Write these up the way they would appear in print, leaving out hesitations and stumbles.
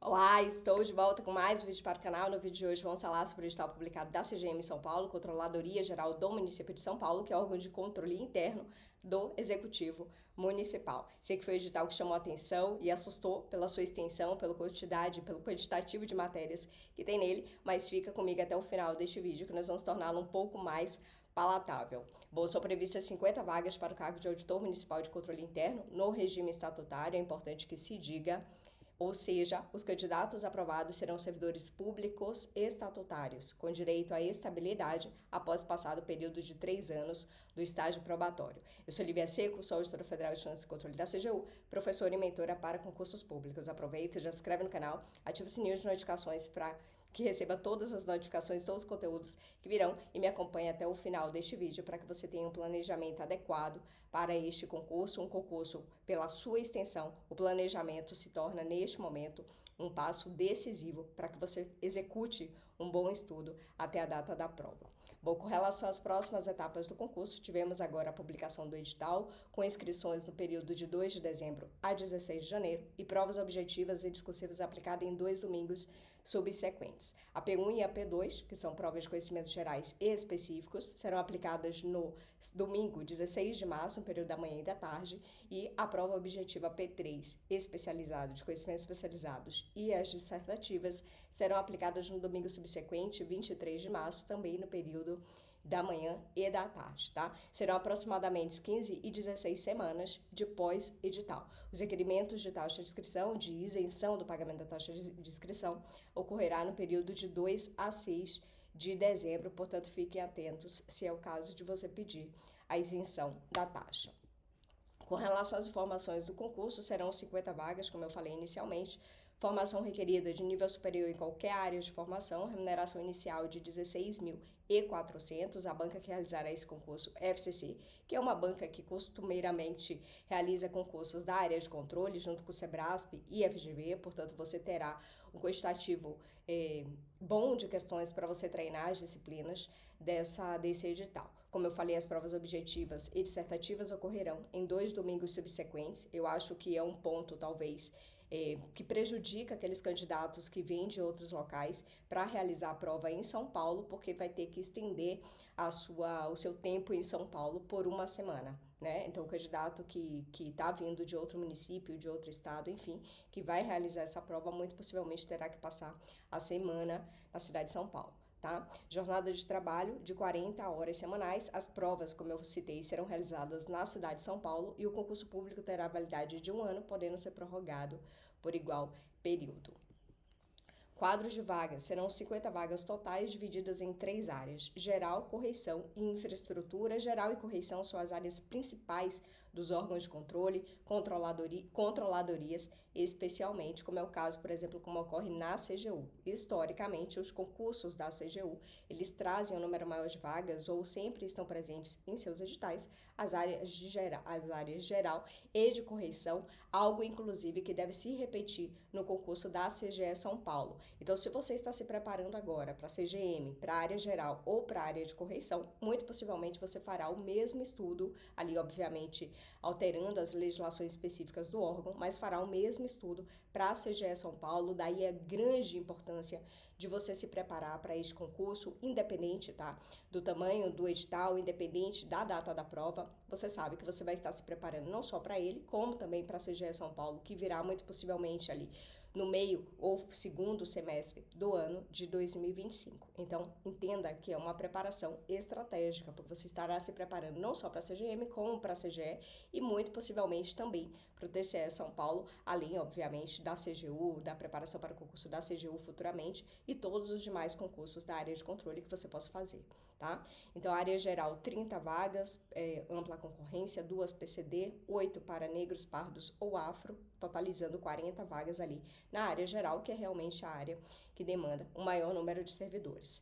Olá, estou de volta com mais um vídeo para o canal. No vídeo de hoje vamos falar sobre o edital publicado da CGM em São Paulo, Controladoria Geral do Município de São Paulo, que é órgão de controle interno do Executivo Municipal. Sei que foi um edital que chamou a atenção e assustou pela sua extensão, pela quantidade, pelo quantitativo de matérias que tem nele, mas fica comigo até o final deste vídeo que nós vamos torná-lo um pouco mais palatável. Bom, são previstas 50 vagas para o cargo de auditor municipal de controle interno no regime estatutário, é importante que se diga. Ou seja, os candidatos aprovados serão servidores públicos estatutários, com direito à estabilidade após passado o período de 3 anos do estágio probatório. Eu sou Lívia Seco, sou auditora federal de finanças e controle da CGU, professora e mentora para concursos públicos. Aproveita, já se inscreve no canal, ativa o sininho de notificações para que receba todas as notificações, todos os conteúdos que virão e me acompanhe até o final deste vídeo para que você tenha um planejamento adequado para este concurso, um concurso pela sua extensão. O planejamento se torna, neste momento, um passo decisivo para que você execute um bom estudo até a data da prova. Bom, com relação às próximas etapas do concurso, tivemos agora a publicação do edital, com inscrições no período de 2 de dezembro a 16 de janeiro e provas objetivas e discursivas aplicadas em 2 domingos subsequentes. A P1 e a P2, que são provas de conhecimentos gerais e específicos, serão aplicadas no domingo 16 de março, no período da manhã e da tarde, e a prova objetiva P3, especializado de conhecimentos especializados, e as dissertativas serão aplicadas no domingo subsequente, 23 de março, também no período da manhã e da tarde, tá? Serão aproximadamente 15 e 16 semanas de pós-edital. Os requerimentos de taxa de inscrição, de isenção do pagamento da taxa de inscrição, ocorrerá no período de 2 a 6 de dezembro, portanto, fiquem atentos se é o caso de você pedir a isenção da taxa. Com relação às informações do concurso, serão 50 vagas, como eu falei inicialmente, formação requerida de nível superior em qualquer área de formação, remuneração inicial de R$ 16.400, a banca que realizará esse concurso é a FCC, que é uma banca que costumeiramente realiza concursos da área de controle, junto com o Sebrasp e a FGV, portanto você terá um quantitativo bom de questões para você treinar as disciplinas desse edital. Como eu falei, as provas objetivas e dissertativas ocorrerão em 2 domingos subsequentes. Eu acho que é um ponto, talvez, que prejudica aqueles candidatos que vêm de outros locais para realizar a prova em São Paulo, porque vai ter que estender o seu tempo em São Paulo por uma semana, né? Então, o candidato que está vindo de outro município, de outro estado, enfim, que vai realizar essa prova, muito possivelmente terá que passar a semana na cidade de São Paulo. Tá? Jornada de trabalho de 40 horas semanais. As provas, como eu citei, serão realizadas na cidade de São Paulo e o concurso público terá validade de 1 ano, podendo ser prorrogado por igual período. Quadros de vagas serão 50 vagas totais divididas em 3 áreas: geral, correição e infraestrutura. Geral e correição são as áreas principais dos órgãos de controle, controladorias, especialmente, como é o caso, por exemplo, como ocorre na CGU. Historicamente, os concursos da CGU, eles trazem um número maior de vagas ou sempre estão presentes em seus editais as áreas geral e de correição, algo inclusive que deve se repetir no concurso da CGE São Paulo. Então, se você está se preparando agora para a CGM, para a área geral ou para a área de correição, muito possivelmente você fará o mesmo estudo, ali obviamente alterando as legislações específicas do órgão, mas fará o mesmo estudo para a CGE São Paulo. Daí a grande importância de você se preparar para este concurso, independente, tá, do tamanho do edital, independente da data da prova. Você sabe que você vai estar se preparando não só para ele, como também para a CGE São Paulo, que virá muito possivelmente ali no meio ou segundo semestre do ano de 2025. Então, entenda que é uma preparação estratégica, porque você estará se preparando não só para a CGM, como para a CGE e muito possivelmente também para o TCE São Paulo, além, obviamente, da CGU, da preparação para o concurso da CGU futuramente e todos os demais concursos da área de controle que você possa fazer, tá? Então, a área geral, 30 vagas, ampla concorrência, 2 PCD, 8 para negros, pardos ou afro, totalizando 40 vagas ali na área geral, que é realmente a área que demanda o maior número de servidores.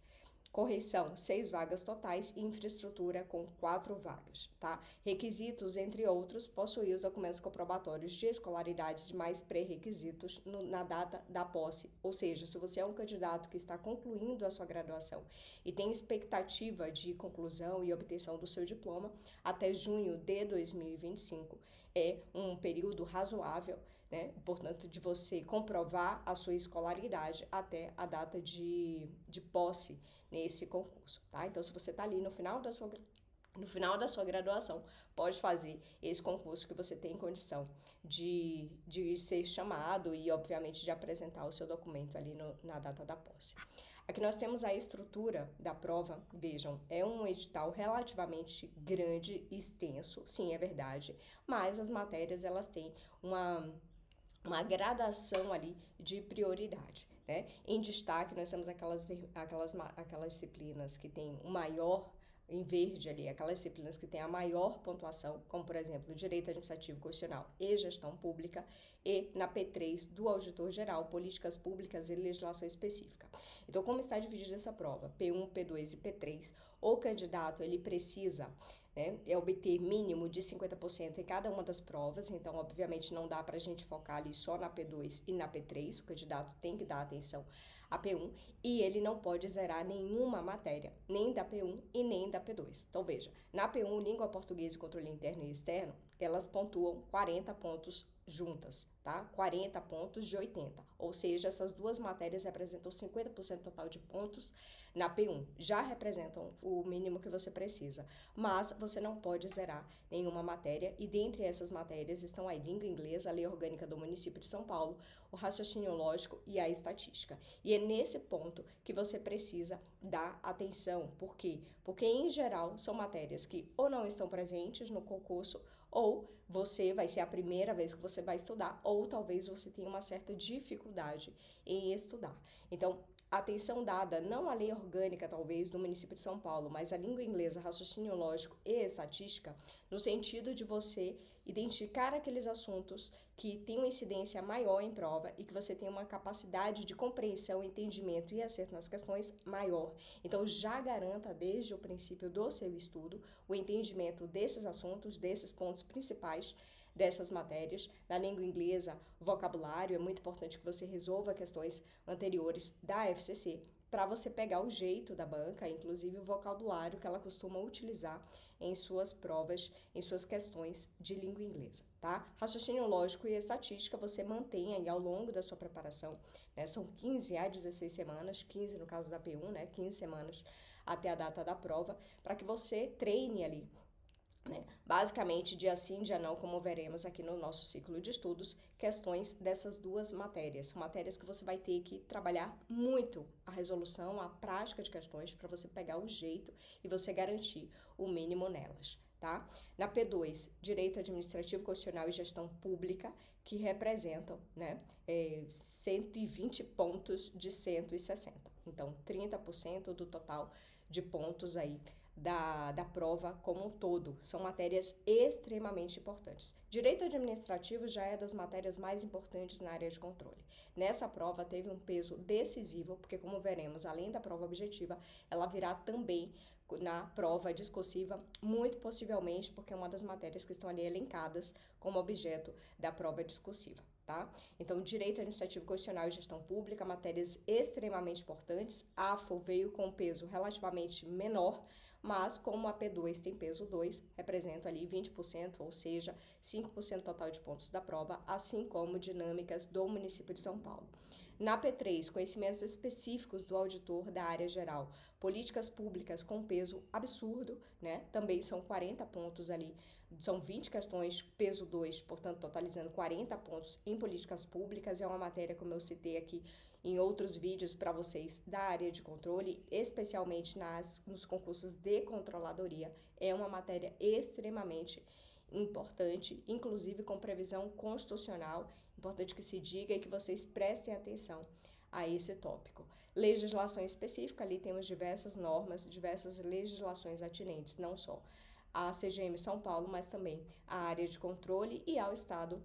Correição, 6 vagas totais e infraestrutura com 4 vagas, tá? Requisitos, entre outros, possuir os documentos comprobatórios de escolaridade de mais pré-requisitos na data da posse. Ou seja, se você é um candidato que está concluindo a sua graduação e tem expectativa de conclusão e obtenção do seu diploma até junho de 2025, é um período razoável né? Portanto, de você comprovar a sua escolaridade até a data de posse nesse concurso, tá? Então, se você está ali no final da sua graduação, pode fazer esse concurso que você tem condição de ser chamado e, obviamente, de apresentar o seu documento ali na data da posse. Aqui nós temos a estrutura da prova. Vejam, é um edital relativamente grande e extenso, sim, é verdade, mas as matérias, elas têm uma gradação ali de prioridade, né? Em destaque, nós temos aquelas disciplinas que têm o maior, em verde ali, aquelas disciplinas que têm a maior pontuação, como, por exemplo, Direito Administrativo Constitucional e Gestão Pública, e na P3 do Auditor Geral, Políticas Públicas e Legislação Específica. Então, como está dividida essa prova? P1, P2 e P3, o candidato, ele precisa, né, obter mínimo de 50% em cada uma das provas, então, obviamente, não dá para a gente focar ali só na P2 e na P3, o candidato tem que dar atenção a P1, e ele não pode zerar nenhuma matéria, nem da P1 e nem da P2. Então, veja, na P1, Língua Portuguesa e Controle Interno e Externo, elas pontuam 40 pontos juntas, tá? 40 pontos de 80, ou seja, essas duas matérias representam 50% total de pontos na P1, já representam o mínimo que você precisa, mas você não pode zerar nenhuma matéria, e dentre essas matérias estão a língua inglesa, a lei orgânica do município de São Paulo, o raciocínio lógico e a estatística. E é nesse ponto que você precisa dar atenção. Por quê? Porque, em geral, são matérias que ou não estão presentes no concurso, ou você vai ser a primeira vez que você vai estudar, ou talvez você tenha uma certa dificuldade em estudar. Então, atenção dada não à lei orgânica, talvez, do município de São Paulo, mas à língua inglesa, raciocínio lógico e estatística, no sentido de você identificar aqueles assuntos que têm uma incidência maior em prova e que você tem uma capacidade de compreensão, entendimento e acerto nas questões maior. Então, já garanta desde o princípio do seu estudo o entendimento desses assuntos, desses pontos principais dessas matérias. Na língua inglesa, vocabulário, é muito importante que você resolva questões anteriores da FCC para você pegar o jeito da banca, inclusive o vocabulário que ela costuma utilizar em suas provas, em suas questões de língua inglesa, tá? Raciocínio lógico e estatística você mantém aí ao longo da sua preparação, né? São 15 a 16 semanas, 15 no caso da P1, né? 15 semanas até a data da prova, para que você treine ali, né? Basicamente, dia sim, dia não, como veremos aqui no nosso ciclo de estudos, questões dessas duas matérias. São matérias que você vai ter que trabalhar muito a resolução, a prática de questões, para você pegar o jeito e você garantir o mínimo nelas, tá? Na P2, Direito Administrativo Constitucional e Gestão Pública, que representam, né, 120 pontos de 160. Então, 30% do total de pontos aí da prova como um todo. São matérias extremamente importantes. Direito administrativo já é das matérias mais importantes na área de controle. Nessa prova teve um peso decisivo, porque, como veremos, além da prova objetiva, ela virá também na prova discursiva, muito possivelmente porque é uma das matérias que estão ali elencadas como objeto da prova discursiva, tá? Então, Direito Administrativo Constitucional e Gestão Pública, matérias extremamente importantes. A AFO veio com um peso relativamente menor, mas como a P2 tem peso 2, representa ali 20%, ou seja, 5% total de pontos da prova, assim como dinâmicas do município de São Paulo. Na P3, conhecimentos específicos do auditor da área geral, políticas públicas com peso absurdo, né? Também são 40 pontos ali, são 20 questões, peso 2, portanto, totalizando 40 pontos em políticas públicas. É uma matéria, como eu citei aqui em outros vídeos para vocês, da área de controle, especialmente nos concursos de controladoria. É uma matéria extremamente importante, inclusive com previsão constitucional. Importante que se diga e que vocês prestem atenção a esse tópico. Legislação específica, ali temos diversas normas, diversas legislações atinentes, não só à CGM São Paulo, mas também à área de controle e ao Estado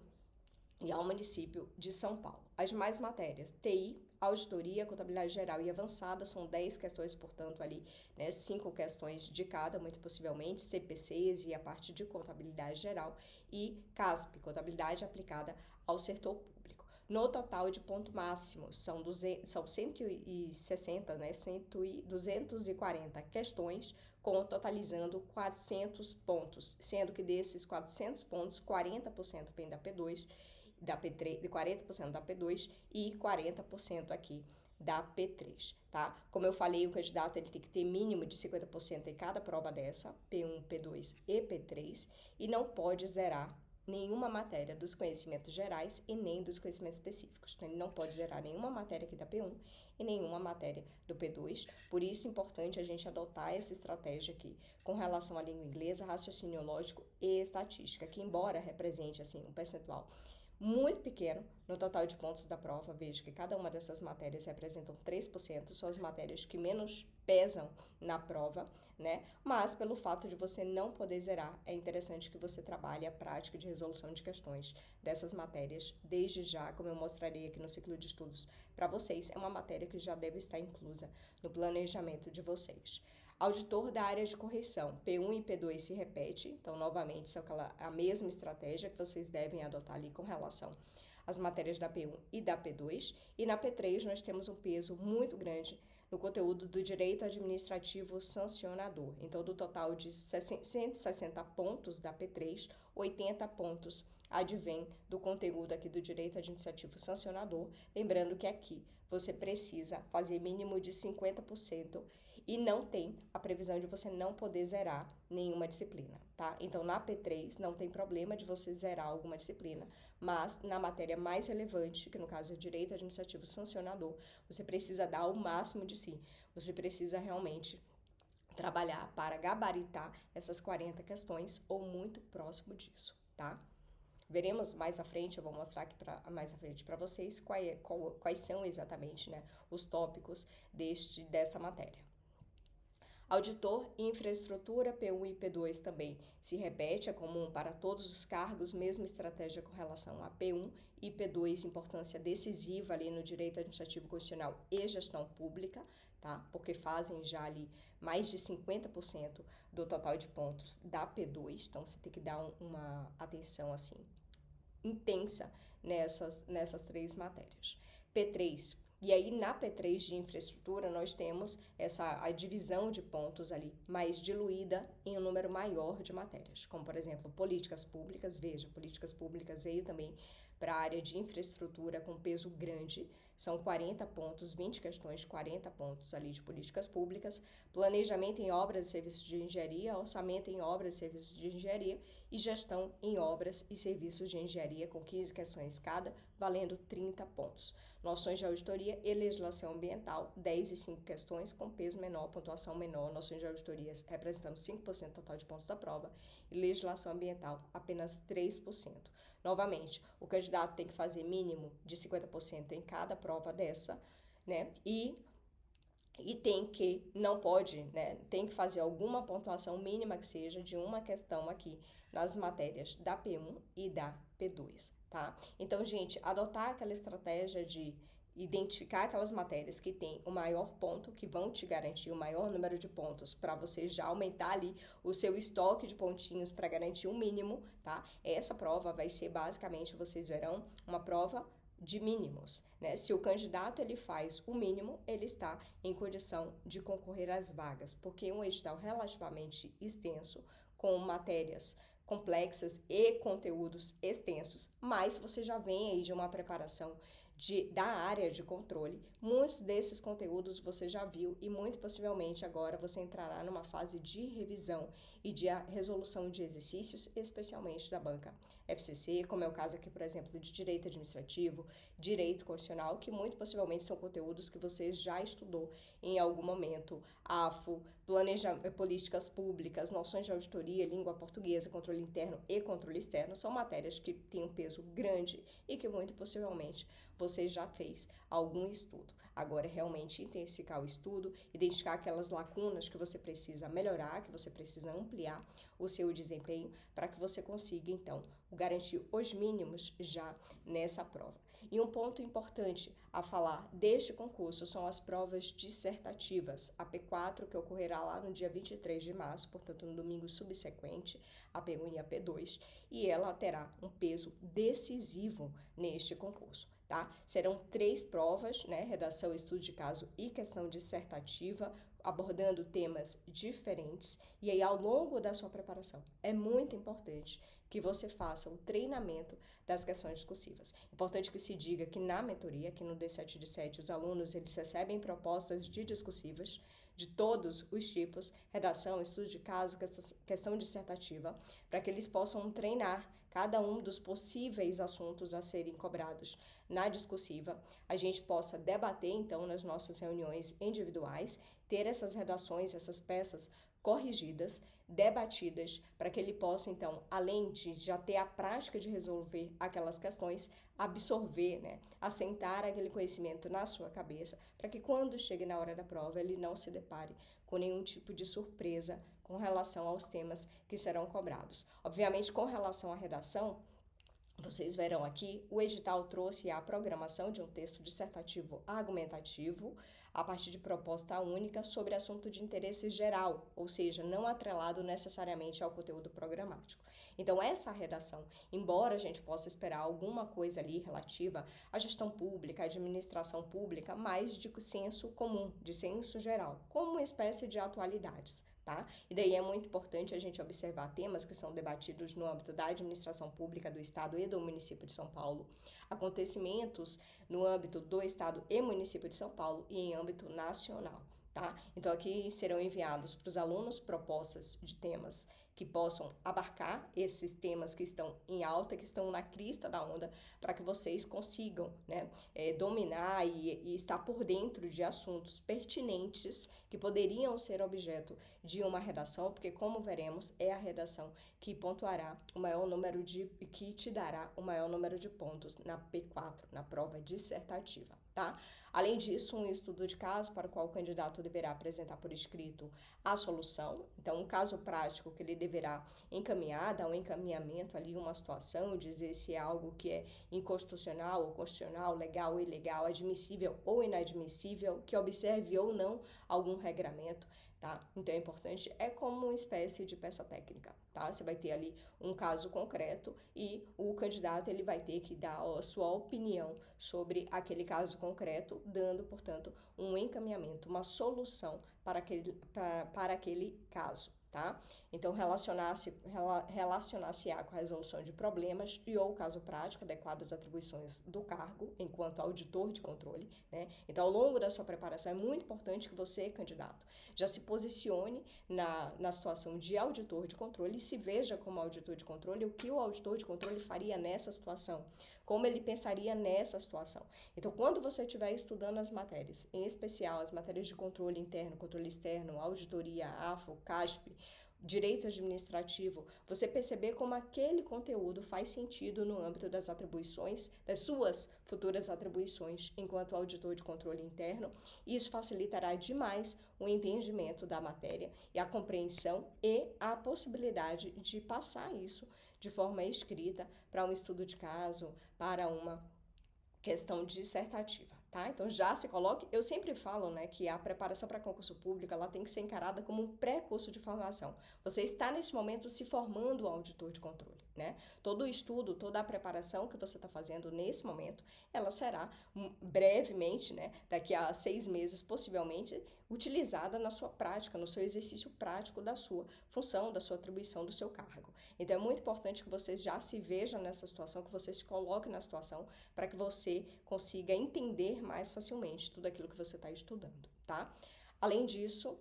e ao município de São Paulo. As demais matérias, TI, auditoria, contabilidade geral e avançada, são 10 questões, portanto, ali, né, 5 questões de cada, muito possivelmente, CPCs e a parte de contabilidade geral, e CASP, contabilidade aplicada ao setor público. No total de ponto máximo, são 160, né, 240 questões, totalizando 400 pontos, sendo que desses 400 pontos, 40% vem da P2, da P3, 40% da P2 e 40% aqui da P3, tá? Como eu falei, o candidato ele tem que ter mínimo de 50% em cada prova dessa, P1, P2 e P3, e não pode zerar nenhuma matéria dos conhecimentos gerais e nem dos conhecimentos específicos. Então, ele não pode zerar nenhuma matéria aqui da P1 e nenhuma matéria do P2. Por isso, é importante a gente adotar essa estratégia aqui com relação à língua inglesa, raciocínio lógico e estatística, que embora represente, assim, um percentual muito pequeno no total de pontos da prova. Veja que cada uma dessas matérias representam 3%, são as matérias que menos pesam na prova, né? Mas pelo fato de você não poder zerar, é interessante que você trabalhe a prática de resolução de questões dessas matérias desde já, como eu mostrarei aqui no ciclo de estudos para vocês. É uma matéria que já deve estar inclusa no planejamento de vocês. Auditor da área de correção, P1 e P2 se repete, então novamente são a mesma estratégia que vocês devem adotar ali com relação às matérias da P1 e da P2. E na P3 nós temos um peso muito grande no conteúdo do direito administrativo sancionador. Então, do total de 160 pontos da P3, 80 pontos advém do conteúdo aqui do direito administrativo sancionador. Lembrando que aqui você precisa fazer mínimo de 50% e não tem a previsão de você não poder zerar nenhuma disciplina, tá? Então, na P3 não tem problema de você zerar alguma disciplina, mas na matéria mais relevante, que no caso é direito administrativo sancionador, você precisa dar o máximo de si. Você precisa realmente trabalhar para gabaritar essas 40 questões ou muito próximo disso, tá? Veremos mais à frente, eu vou mostrar aqui mais à frente para vocês quais são exatamente, né, os tópicos dessa matéria. Auditor e infraestrutura, P1 e P2 também se repete, é comum para todos os cargos, mesma estratégia com relação a P1 e P2, importância decisiva ali no direito administrativo constitucional e gestão pública, tá? Porque fazem já ali mais de 50% do total de pontos da P2, então você tem que dar uma atenção assim intensa nessas três matérias. P3. E aí, na P3 de infraestrutura, nós temos a divisão de pontos ali mais diluída em um número maior de matérias, como, por exemplo, políticas públicas. Veja, políticas públicas veio também para a área de infraestrutura com peso grande, são 40 pontos, 20 questões, 40 pontos ali de políticas públicas, planejamento em obras e serviços de engenharia, orçamento em obras e serviços de engenharia e gestão em obras e serviços de engenharia com 15 questões cada, valendo 30 pontos. Noções de auditoria e legislação ambiental, 10 e 5 questões com peso menor, pontuação menor. Noções de auditoria representando 5% do total de pontos da prova e legislação ambiental apenas 3%. Novamente, o candidato tem que fazer mínimo de 50% em cada prova dessa, né? E não pode, né? Tem que fazer alguma pontuação mínima que seja de uma questão aqui nas matérias da P1 e da P2, tá? Então, gente, adotar aquela estratégia de identificar aquelas matérias que têm o maior ponto, que vão te garantir o maior número de pontos para você já aumentar ali o seu estoque de pontinhos para garantir um mínimo, tá? Essa prova vai ser basicamente, vocês verão, uma prova de mínimos, né? Se o candidato ele faz o mínimo, ele está em condição de concorrer às vagas, porque é um edital relativamente extenso, com matérias complexas e conteúdos extensos, mas você já vem aí de uma preparação da área de controle. Muitos desses conteúdos você já viu e muito possivelmente agora você entrará numa fase de revisão e de resolução de exercícios, especialmente da banca FCC, como é o caso aqui, por exemplo, de direito administrativo, direito constitucional, que muito possivelmente são conteúdos que você já estudou em algum momento, AFO, políticas públicas, noções de auditoria, língua portuguesa, controle interno e controle externo, são matérias que têm um peso grande e que muito possivelmente você já fez algum estudo. Agora é realmente intensificar o estudo, identificar aquelas lacunas que você precisa melhorar, que você precisa ampliar o seu desempenho para que você consiga, então, garantir os mínimos já nessa prova. E um ponto importante a falar deste concurso são as provas dissertativas, a P4, que ocorrerá lá no dia 23 de março, portanto no domingo subsequente, a P1 e a P2, e ela terá um peso decisivo neste concurso. Tá? Serão 3 provas, né? Redação, estudo de caso e questão dissertativa, abordando temas diferentes. E aí, ao longo da sua preparação, é muito importante que você faça o treinamento das questões discursivas. Importante que se diga que na mentoria, aqui no D7 de 7, os alunos eles recebem propostas de discursivas de todos os tipos, redação, estudo de caso, questão dissertativa, para que eles possam treinar cada um dos possíveis assuntos a serem cobrados na discursiva, a gente possa debater, então, nas nossas reuniões individuais, ter essas redações, essas peças corrigidas, debatidas, para que ele possa, então, além de já ter a prática de resolver aquelas questões, absorver, né, assentar aquele conhecimento na sua cabeça, para que quando chegue na hora da prova, ele não se depare com nenhum tipo de surpresa com relação aos temas que serão cobrados. Obviamente, com relação à redação, vocês verão aqui, o edital trouxe a programação de um texto dissertativo argumentativo a partir de proposta única sobre assunto de interesse geral, ou seja, não atrelado necessariamente ao conteúdo programático. Então, essa redação, embora a gente possa esperar alguma coisa ali relativa à gestão pública, à administração pública, mais de senso comum, de senso geral, como uma espécie de atualidades. Tá? E daí é muito importante a gente observar temas que são debatidos no âmbito da administração pública do Estado e do município de São Paulo, acontecimentos no âmbito do Estado e município de São Paulo e em âmbito nacional. Tá? Então, aqui serão enviados para os alunos propostas de temas que possam abarcar esses temas que estão em alta, que estão na crista da onda, para que vocês consigam, né, dominar e estar por dentro de assuntos pertinentes que poderiam ser objeto de uma redação, porque, como veremos, é a redação que pontuará o maior número que te dará o maior número de pontos na P4, na prova dissertativa. Tá? Além disso, um estudo de caso para o qual o candidato deverá apresentar por escrito a solução. Então, um caso prático que ele deverá encaminhar, dar um encaminhamento ali, uma situação, dizer se é algo que é inconstitucional ou constitucional, legal ou ilegal, admissível ou inadmissível, que observe ou não algum regramento. Tá? Então, é importante, é como uma espécie de peça técnica, tá? Você vai ter ali um caso concreto e o candidato ele vai ter que dar a sua opinião sobre aquele caso concreto, dando, portanto, um encaminhamento, uma solução para aquele caso. Tá? Então, relacionar-se-á com a resolução de problemas e ou caso prático, adequado às atribuições do cargo enquanto auditor de controle, né? Então, ao longo da sua preparação, é muito importante que você, candidato, já se posicione na situação de auditor de controle e se veja como auditor de controle, o que o auditor de controle faria nessa situação, como ele pensaria nessa situação. Então, quando você estiver estudando as matérias, em especial as matérias de controle interno, controle externo, auditoria, AFO, CASP, direito administrativo, você perceber como aquele conteúdo faz sentido no âmbito das atribuições, das suas futuras atribuições enquanto auditor de controle interno, isso facilitará demais o entendimento da matéria e a compreensão e a possibilidade de passar isso de forma escrita para um estudo de caso, para uma questão dissertativa. Tá? Então já se coloque, eu sempre falo, né, que a preparação para concurso público ela tem que ser encarada como um pré-curso de formação. Você está nesse momento se formando auditor de controle, né? Todo o estudo, toda a preparação que você está fazendo nesse momento, ela será brevemente, né, daqui a 6 meses possivelmente, utilizada na sua prática, no seu exercício prático da sua função, da sua atribuição, do seu cargo. Então é muito importante que você já se veja nessa situação, que você se coloque na situação para que você consiga entender mais facilmente tudo aquilo que você está estudando, tá? Além disso,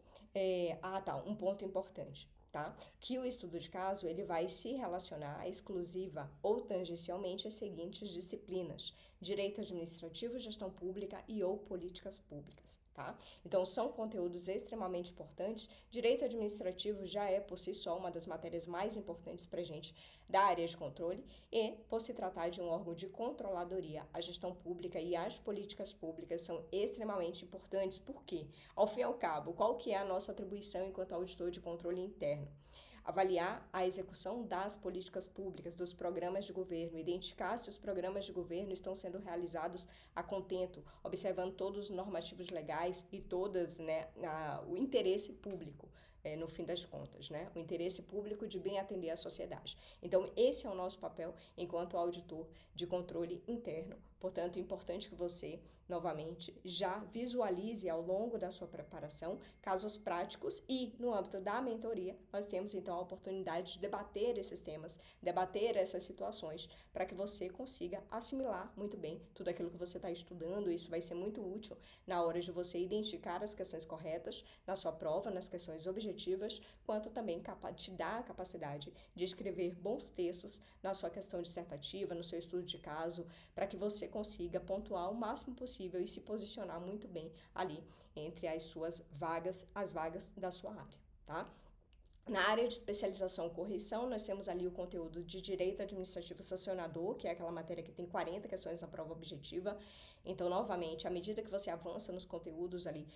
um ponto importante, tá? Que o estudo de caso, ele vai se relacionar exclusiva ou tangencialmente às seguintes disciplinas: direito administrativo, gestão pública e ou políticas públicas, tá? Então, são conteúdos extremamente importantes. Direito administrativo já é, por si só, uma das matérias mais importantes para a gente da área de controle e, por se tratar de um órgão de controladoria, a gestão pública e as políticas públicas são extremamente importantes, porque, ao fim e ao cabo, qual que é a nossa atribuição enquanto auditor de controle interno? Avaliar a execução das políticas públicas, dos programas de governo, identificar se os programas de governo estão sendo realizados a contento, observando todos os normativos legais e todas, né, o interesse público. No fim das contas, né? O interesse público de bem atender a sociedade. Então, esse é o nosso papel enquanto auditor de controle interno. Portanto, é importante que você, novamente, já visualize ao longo da sua preparação casos práticos e, no âmbito da mentoria, nós temos então a oportunidade de debater esses temas, debater essas situações, para que você consiga assimilar muito bem tudo aquilo que você está estudando. Isso vai ser muito útil na hora de você identificar as questões corretas na sua prova, nas questões objetivas, quanto também te dá a capacidade de escrever bons textos na sua questão dissertativa, no seu estudo de caso, para que você consiga pontuar o máximo possível e se posicionar muito bem ali entre as suas vagas, as vagas da sua área, tá? Na área de especialização e correção, nós temos ali o conteúdo de Direito Administrativo Sancionador, que é aquela matéria que tem 40 questões na prova objetiva. Então, novamente, à medida que você avança nos conteúdos ali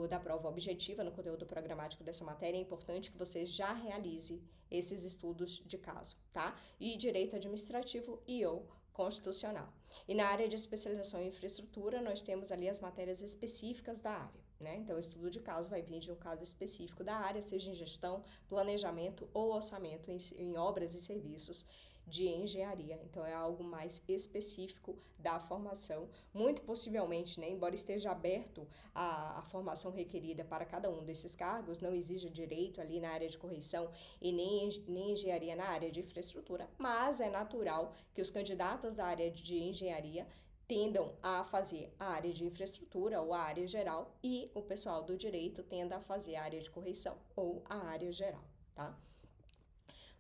da prova objetiva, no conteúdo programático dessa matéria, é importante que você já realize esses estudos de caso, tá? E Direito Administrativo e/ou Constitucional. E na área de especialização em infraestrutura, nós temos ali as matérias específicas da área, né? Então, o estudo de caso vai vir de um caso específico da área, seja em gestão, planejamento ou orçamento em obras e serviços de engenharia. Então, é algo mais específico da formação. Muito possivelmente, né, embora esteja aberto a formação requerida para cada um desses cargos, não exija direito ali na área de correção e nem engenharia na área de infraestrutura, mas é natural que os candidatos da área de engenharia tendam a fazer a área de infraestrutura ou a área geral e o pessoal do direito tenda a fazer a área de correção ou a área geral, tá?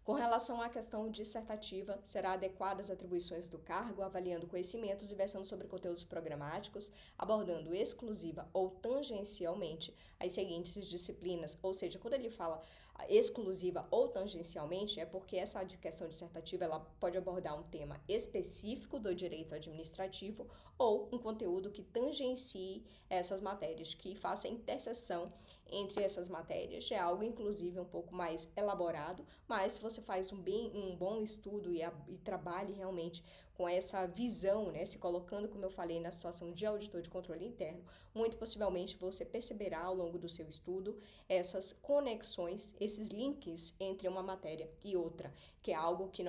Com relação à questão dissertativa, será adequadas as atribuições do cargo, avaliando conhecimentos e versando sobre conteúdos programáticos, abordando exclusiva ou tangencialmente as seguintes disciplinas. Ou seja, quando ele fala exclusiva ou tangencialmente, é porque essa questão dissertativa ela pode abordar um tema específico do direito administrativo ou um conteúdo que tangencie essas matérias, que faça interseção entre essas matérias. É algo, inclusive, um pouco mais elaborado, mas se você faz um bom estudo e trabalhe realmente com essa visão, né, se colocando, como eu falei, na situação de auditor de controle interno, muito possivelmente você perceberá ao longo do seu estudo essas conexões, esses links entre uma matéria e outra, que é algo que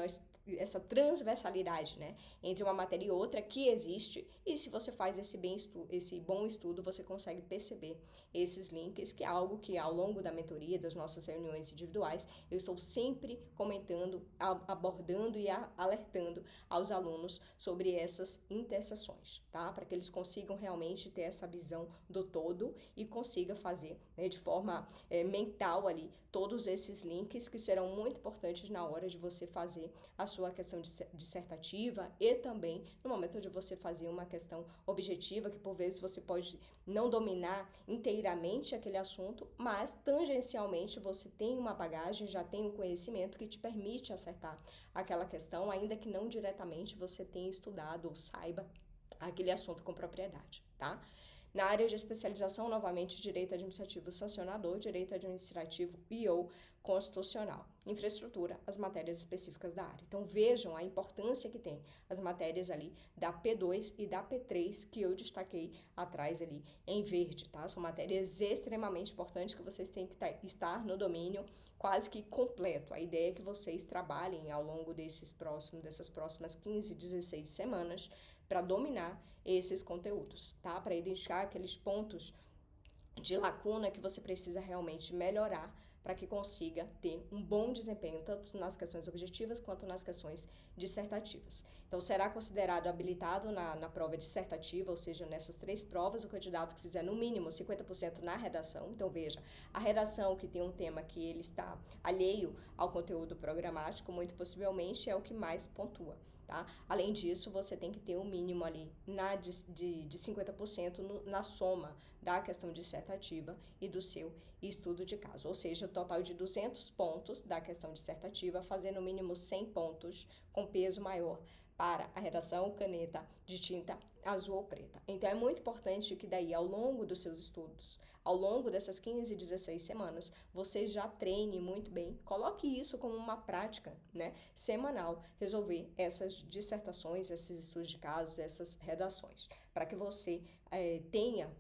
essa transversalidade, né, entre uma matéria e outra que existe, e se você faz esse bom estudo, você consegue perceber esses links, que é algo que ao longo da mentoria, das nossas reuniões individuais, eu estou sempre comentando, abordando e alertando aos alunos sobre essas interseções, tá? Para que eles consigam realmente ter essa visão do todo e consiga fazer, né, de forma mental ali, todos esses links que serão muito importantes na hora de você fazer a sua questão dissertativa e também no momento de você fazer uma questão objetiva, que por vezes você pode não dominar inteiramente aquele assunto, mas tangencialmente você tem uma bagagem, já tem um conhecimento que te permite acertar aquela questão, ainda que não diretamente você tenha estudado ou saiba aquele assunto com propriedade, tá? Na área de especialização, novamente, direito administrativo sancionador, direito administrativo e/ou constitucional. Infraestrutura, as matérias específicas da área. Então, vejam a importância que tem as matérias ali da P2 e da P3, que eu destaquei atrás ali em verde, tá? São matérias extremamente importantes que vocês têm que estar no domínio quase que completo. A ideia é que vocês trabalhem ao longo dessas próximas 15, 16 semanas para dominar esses conteúdos, tá? Para identificar aqueles pontos de lacuna que você precisa realmente melhorar para que consiga ter um bom desempenho tanto nas questões objetivas quanto nas questões dissertativas. Então, será considerado habilitado na prova dissertativa, ou seja, nessas 3 provas, o candidato que fizer no mínimo 50% na redação. Então, veja, a redação que tem um tema que ele está alheio ao conteúdo programático, muito possivelmente é o que mais pontua. Tá? Além disso, você tem que ter um mínimo ali de 50% na soma da questão dissertativa e do seu estudo de caso. Ou seja, o total de 200 pontos da questão dissertativa, fazer no mínimo 100 pontos com peso maior para a redação caneta de tinta azul ou preta. Então, é muito importante que daí, ao longo dos seus estudos, ao longo dessas 15, 16 semanas, você já treine muito bem, coloque isso como uma prática, né, semanal, resolver essas dissertações, esses estudos de casos, essas redações, para que você tenha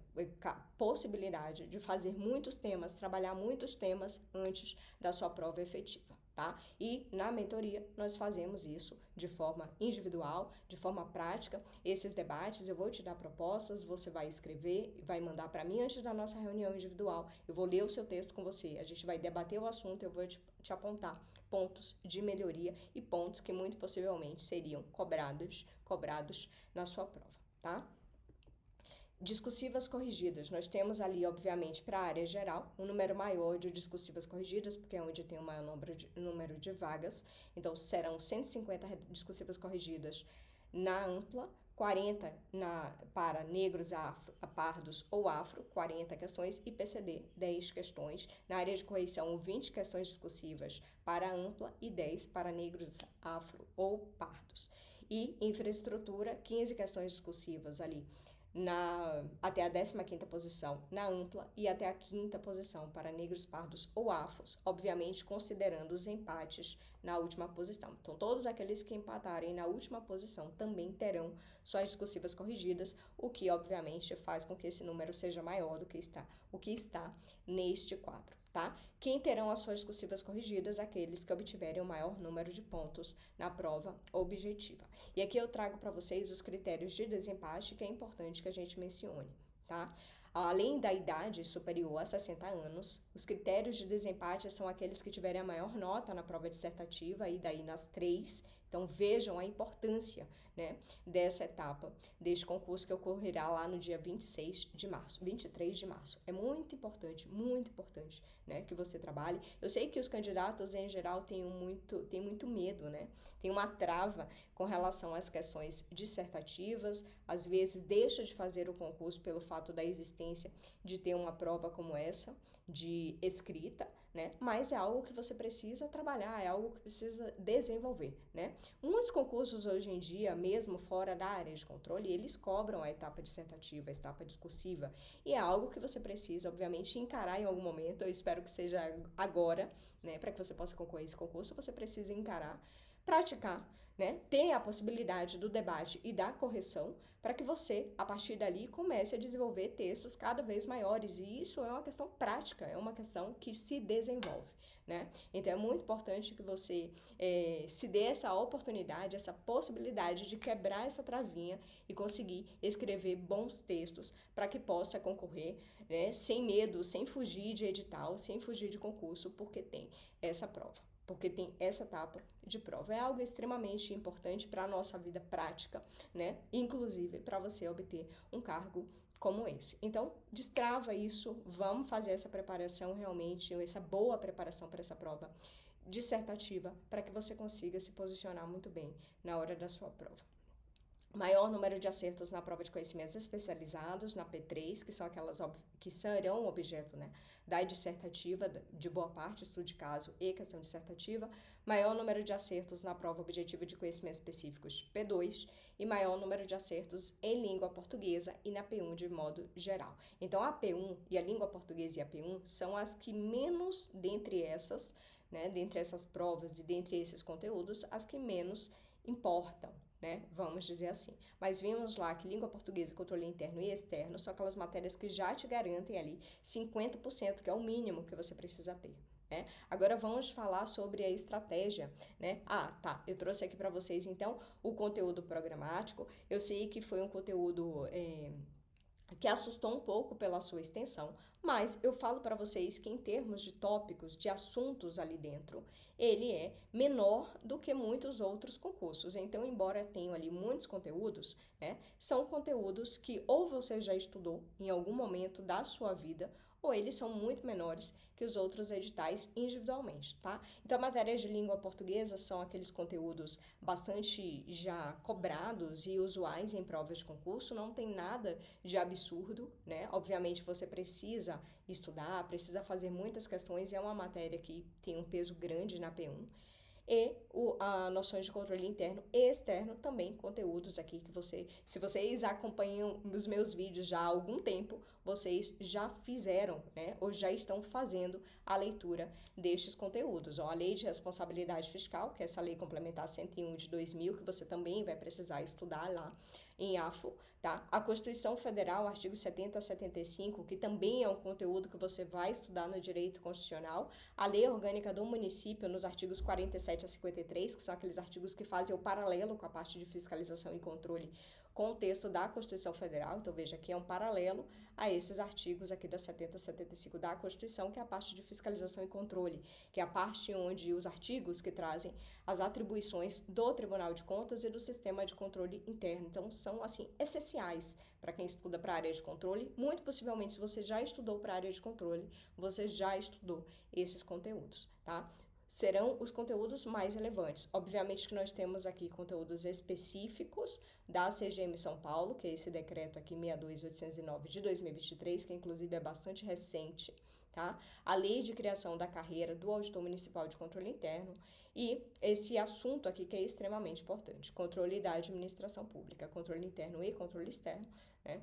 possibilidade de fazer muitos temas, trabalhar muitos temas antes da sua prova efetiva. tá? E na mentoria nós fazemos isso de forma individual, de forma prática. Esses debates eu vou te dar propostas, você vai escrever, vai mandar para mim antes da nossa reunião individual. Eu vou ler o seu texto com você, a gente vai debater o assunto, eu vou te apontar pontos de melhoria e pontos que muito possivelmente seriam cobrados na sua prova, tá? Discursivas corrigidas, nós temos ali, obviamente, para a área geral, um número maior de discursivas corrigidas, porque é onde tem o maior número de vagas, então serão 150 discursivas corrigidas na ampla, 40 para negros, pardos ou afro, 40 questões, e PCD, 10 questões. Na área de correção, 20 questões discursivas para ampla e 10 para negros, afro ou pardos. E infraestrutura, 15 questões discursivas ali até a 15ª posição na ampla e até a 5ª posição para negros, pardos ou afros, obviamente considerando os empates na última posição. Então, todos aqueles que empatarem na última posição também terão suas discursivas corrigidas, o que obviamente faz com que esse número seja maior do que o que está neste quadro, tá? Quem terão as suas discursivas corrigidas? Aqueles que obtiverem o maior número de pontos na prova objetiva. E aqui eu trago para vocês os critérios de desempate, que é importante que a gente mencione, tá? Além da idade superior a 60 anos, os critérios de desempate são aqueles que tiverem a maior nota na prova dissertativa, e daí nas 3. Então, vejam a importância, né, dessa etapa, deste concurso que ocorrerá lá no dia 23 de março. É muito importante, né, que você trabalhe. Eu sei que os candidatos, em geral, têm muito medo, né? Tem uma trava com relação às questões dissertativas, às vezes deixa de fazer o concurso pelo fato da existência de ter uma prova como essa, de escrita, né? Mas é algo que você precisa trabalhar, é algo que precisa desenvolver, né? Muitos concursos hoje em dia, mesmo fora da área de controle, eles cobram a etapa dissertativa, a etapa discursiva, e é algo que você precisa, obviamente, encarar em algum momento. Eu espero que seja agora, né? Para que você possa concorrer a esse concurso, você precisa encarar, praticar, né? Ter a possibilidade do debate e da correção para que você, a partir dali, comece a desenvolver textos cada vez maiores. E isso é uma questão prática, é uma questão que se desenvolve, né? Então, é muito importante que você se dê essa oportunidade, essa possibilidade de quebrar essa travinha e conseguir escrever bons textos para que possa concorrer, né? Sem medo, sem fugir de edital, sem fugir de concurso, porque tem essa prova. Porque tem essa etapa de prova. É algo extremamente importante para a nossa vida prática, né? Inclusive para você obter um cargo como esse. Então, destrava isso, vamos fazer essa preparação realmente, essa boa preparação para essa prova dissertativa, para que você consiga se posicionar muito bem na hora da sua prova. Maior número de acertos na prova de conhecimentos especializados, na P3, que são aquelas que serão objeto, né, da dissertativa, de boa parte, estudo de caso e questão dissertativa. Maior número de acertos na prova objetiva de conhecimentos específicos, P2. E maior número de acertos em língua portuguesa e na P1 de modo geral. Então, a P1 e a língua portuguesa e a P1 são as que menos, dentre essas, né, dentre essas provas e dentre esses conteúdos, as que menos importam, né? Vamos dizer assim. Mas vimos lá que língua portuguesa, controle interno e externo são aquelas matérias que já te garantem ali 50%, que é o mínimo que você precisa ter, né? Agora vamos falar sobre a estratégia, né? Tá, eu trouxe aqui para vocês então o conteúdo programático. Eu sei que foi um conteúdo que assustou um pouco pela sua extensão, mas eu falo para vocês que em termos de tópicos, de assuntos ali dentro, ele é menor do que muitos outros concursos. Então, embora tenham ali muitos conteúdos, né, são conteúdos que ou você já estudou em algum momento da sua vida, ou eles são muito menores que os outros editais individualmente, tá? Então, matérias de língua portuguesa são aqueles conteúdos bastante já cobrados e usuais em provas de concurso, não tem nada de absurdo, né? Obviamente, você precisa estudar, precisa fazer muitas questões, é uma matéria que tem um peso grande na P1. E noções de controle interno e externo, também conteúdos aqui que se vocês acompanham os meus vídeos já há algum tempo, vocês já fizeram, né, ou já estão fazendo a leitura destes conteúdos. A Lei de Responsabilidade Fiscal, que é essa Lei Complementar 101 de 2000, que você também vai precisar estudar lá em AFO, tá? A Constituição Federal, artigo 70 a 75, que também é um conteúdo que você vai estudar no direito constitucional, a Lei Orgânica do Município, nos artigos 47 a 53, que são aqueles artigos que fazem o paralelo com a parte de fiscalização e controle com o texto da Constituição Federal. Então, veja que é um paralelo a esses artigos aqui da 70 a 75 da Constituição, que é a parte de fiscalização e controle, que é a parte onde os artigos que trazem as atribuições do Tribunal de Contas e do sistema de controle interno. Então, são, assim, essenciais para quem estuda para a área de controle. Muito possivelmente, se você já estudou para a área de controle, você já estudou esses conteúdos, tá? Serão os conteúdos mais relevantes. Obviamente que nós temos aqui conteúdos específicos da CGM São Paulo, que é esse decreto aqui 62809 de 2023, que inclusive é bastante recente, tá? A Lei de Criação da Carreira do Auditor Municipal de Controle Interno e esse assunto aqui que é extremamente importante, controle da administração pública, controle interno e controle externo, né?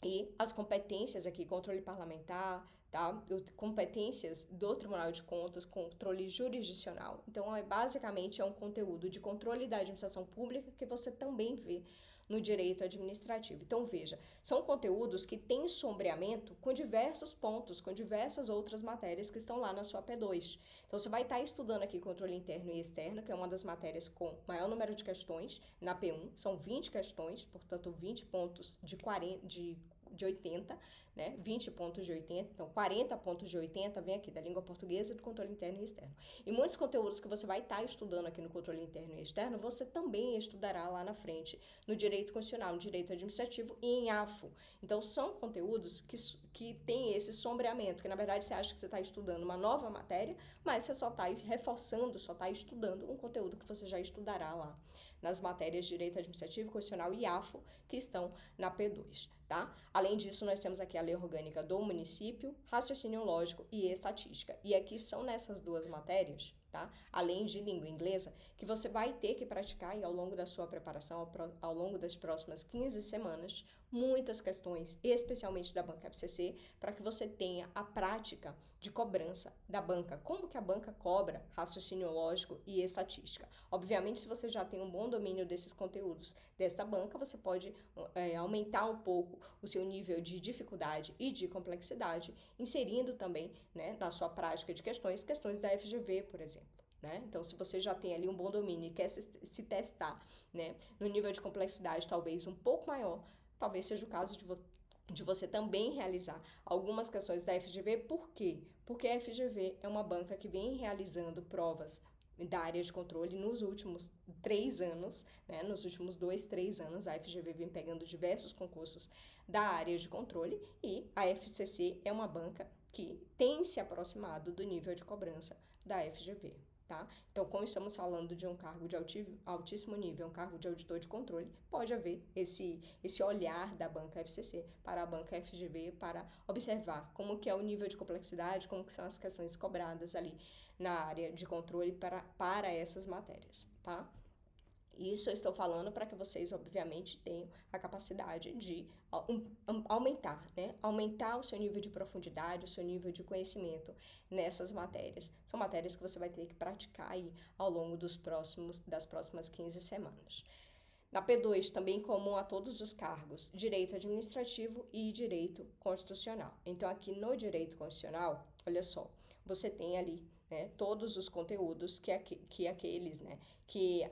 E as competências aqui, controle parlamentar, tá? Competências do Tribunal de Contas, controle jurisdicional. Então, basicamente, é um conteúdo de controle da administração pública que você também vê no direito administrativo. Então, veja, são conteúdos que têm sombreamento com diversos pontos, com diversas outras matérias que estão lá na sua P2. Então, você vai estar estudando aqui controle interno e externo, que é uma das matérias com maior número de questões na P1. São 20 questões, portanto, 20 pontos de 80, né? 20 pontos de 80, então 40 pontos de 80 vem aqui da língua portuguesa e do controle interno e externo. E muitos conteúdos que você vai estar estudando aqui no controle interno e externo, você também estudará lá na frente no direito constitucional, no direito administrativo e em AFO. Então, são conteúdos que têm esse sombreamento, que na verdade você acha que você está estudando uma nova matéria, mas você só está reforçando, só está estudando um conteúdo que você já estudará lá nas matérias de direito administrativo, constitucional e AFO, que estão na P2, tá? Além disso, nós temos aqui a Lei Orgânica do Município, Raciocínio Lógico e Estatística. E aqui são nessas duas matérias, tá? Além de língua inglesa, que você vai ter que praticar aí ao longo da sua preparação, ao longo das próximas 15 semanas, muitas questões, especialmente da banca FCC, para que você tenha a prática de cobrança da banca. Como que a banca cobra raciocínio lógico e estatística? Obviamente, se você já tem um bom domínio desses conteúdos desta banca, você pode aumentar um pouco o seu nível de dificuldade e de complexidade, inserindo também, né, na sua prática de questões da FGV, por exemplo. Né? Então, se você já tem ali um bom domínio e quer se testar, né, no nível de complexidade talvez um pouco maior, talvez seja o caso de você também realizar algumas questões da FGV. Por quê? Porque a FGV é uma banca que vem realizando provas da área de controle nos últimos 3 anos, né? Nos últimos 2, 3 anos, a FGV vem pegando diversos concursos da área de controle e a FCC é uma banca que tem se aproximado do nível de cobrança da FGV. Tá? Então, como estamos falando de um cargo de altíssimo nível, um cargo de auditor de controle, pode haver esse olhar da banca FCC para a banca FGV para observar como que é o nível de complexidade, como que são as questões cobradas ali na área de controle para essas matérias, tá? Isso eu estou falando para que vocês, obviamente, tenham a capacidade de aumentar, né? Aumentar o seu nível de profundidade, o seu nível de conhecimento nessas matérias. São matérias que você vai ter que praticar aí ao longo das próximas 15 semanas. Na P2, também comum a todos os cargos, direito administrativo e direito constitucional. Então, aqui no direito constitucional, olha só, você tem ali, né, todos os conteúdos que aqueles, né, que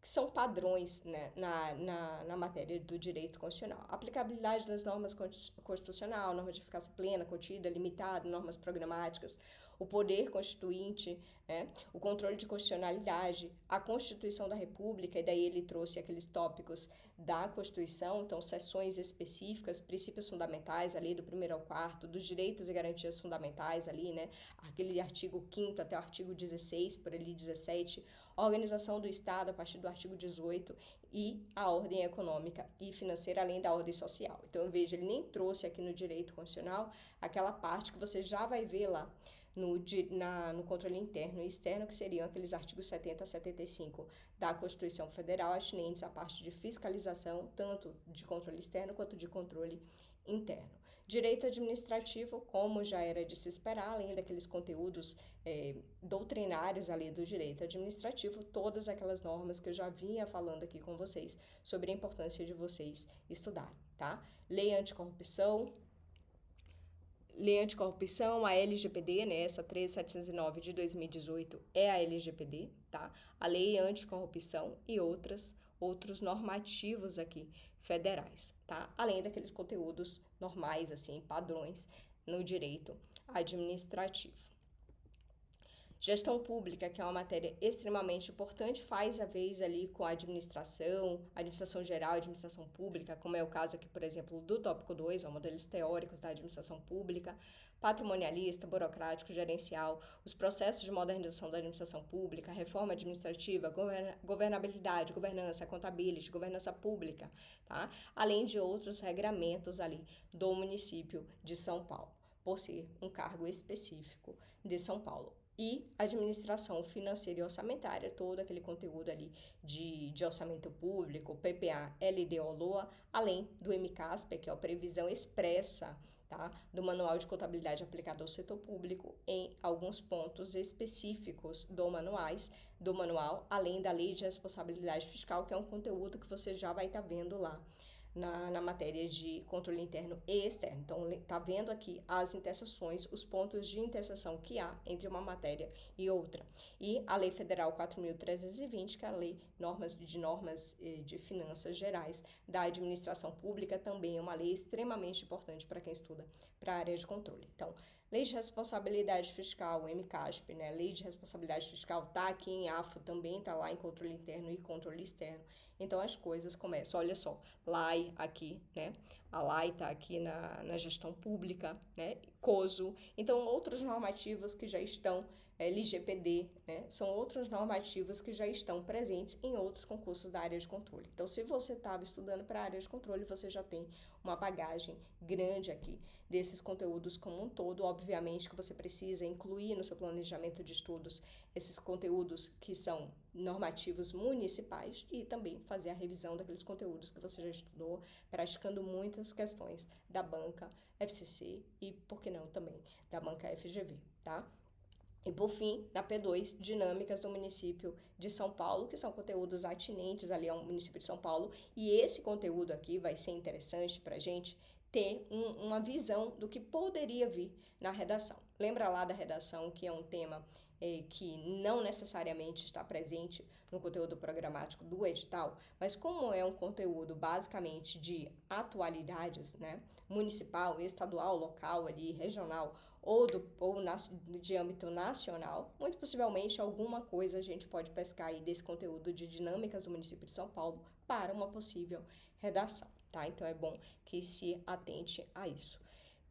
são padrões, né, na matéria do direito constitucional. Aplicabilidade das normas constitucional, norma de eficácia plena, contida, limitada, normas programáticas, o poder constituinte, né, o controle de constitucionalidade, a Constituição da República, e daí ele trouxe aqueles tópicos da Constituição, então seções específicas, princípios fundamentais ali do 1º ao 4º, dos direitos e garantias fundamentais ali, né, aquele artigo 5º até o artigo 16, por ali 17, a organização do Estado a partir do artigo 18 e a ordem econômica e financeira, além da ordem social. Então, veja, ele nem trouxe aqui no direito constitucional aquela parte que você já vai ver lá no controle interno e externo, que seriam aqueles artigos 70 a 75 da Constituição Federal, atinentes à parte de fiscalização, tanto de controle externo quanto de controle interno. Direito administrativo, como já era de se esperar, além daqueles conteúdos doutrinários ali do direito administrativo, todas aquelas normas que eu já vinha falando aqui com vocês sobre a importância de vocês estudarem, tá? Lei anticorrupção, a LGPD, né, essa 13709 de 2018 é a LGPD, tá? A Lei Anticorrupção e outros normativos aqui federais, tá? Além daqueles conteúdos normais, assim, padrões no direito administrativo. Gestão pública, que é uma matéria extremamente importante, faz a vez ali com a administração geral, administração pública, como é o caso aqui, por exemplo, do tópico 2, modelos teóricos da administração pública, patrimonialista, burocrático, gerencial, os processos de modernização da administração pública, reforma administrativa, governabilidade, governança, accountability, governança pública, tá? Além de outros regramentos ali do município de São Paulo, por ser um cargo específico de São Paulo. E administração financeira e orçamentária, todo aquele conteúdo ali de orçamento público, PPA, LDO, LOA, além do MCASP, que é a previsão expressa, tá, do Manual de Contabilidade aplicado ao setor público em alguns pontos específicos do manual, além da Lei de Responsabilidade Fiscal, que é um conteúdo que você já vai estar vendo lá na matéria de controle interno e externo. Então, tá vendo aqui as interseções, os pontos de interseção que há entre uma matéria e outra. E a Lei Federal 4.320, que é a Lei de Finanças Gerais da Administração Pública, também é uma lei extremamente importante para quem estuda para a área de controle. Então, Lei de Responsabilidade Fiscal, MCASP, né? Lei de Responsabilidade Fiscal tá aqui em AFO, também tá lá em controle interno e controle externo. Então, as coisas começam. Olha só, LAI aqui, né? A LAI tá aqui na gestão pública, né? COSO. Então, outros normativos que já estão, LGPD, né? São outros normativos que já estão presentes em outros concursos da área de controle. Então, se você estava estudando para a área de controle, você já tem uma bagagem grande aqui desses conteúdos como um todo. Obviamente que você precisa incluir no seu planejamento de estudos esses conteúdos que são normativos municipais e também fazer a revisão daqueles conteúdos que você já estudou, praticando muitas questões da banca FCC e, por que não, também da banca FGV, tá? E, por fim, na P2, dinâmicas do município de São Paulo, que são conteúdos atinentes ali ao município de São Paulo. E esse conteúdo aqui vai ser interessante para a gente ter uma visão do que poderia vir na redação. Lembra lá da redação, que é um tema que não necessariamente está presente no conteúdo programático do edital, mas como é um conteúdo basicamente de atualidades, né, municipal, estadual, local, ali, regional, ou de âmbito nacional, muito possivelmente alguma coisa a gente pode pescar aí desse conteúdo de dinâmicas do município de São Paulo para uma possível redação, tá? Então é bom que se atente a isso.